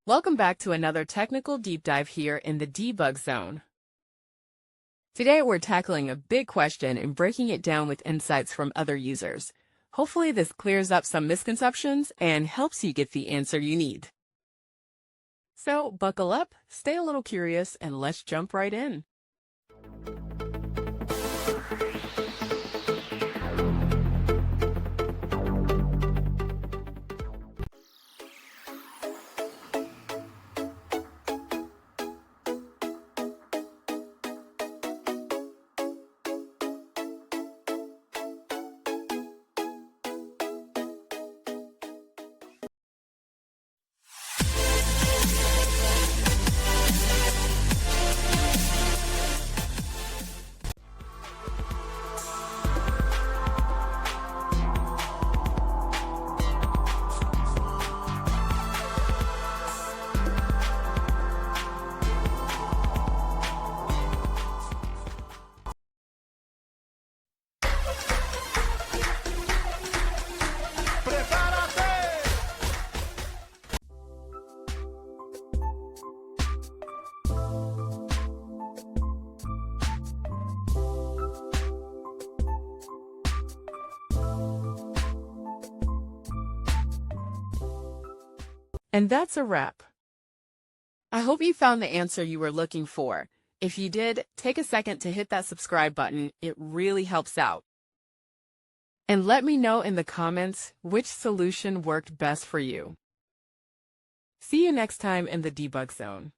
Welcome back to another technical deep dive here in the debug zone. Today we're tackling a big question and breaking it down with insights from other users. Hopefully this clears up some misconceptions and helps you get the answer you need. So buckle up, stay a little curious, and let's jump right in. And that's a wrap. I hope you found the answer you were looking for. If you did, take a second to hit that subscribe button. It really helps out. And let me know in the comments which solution worked best for you. See you next time in the debug zone.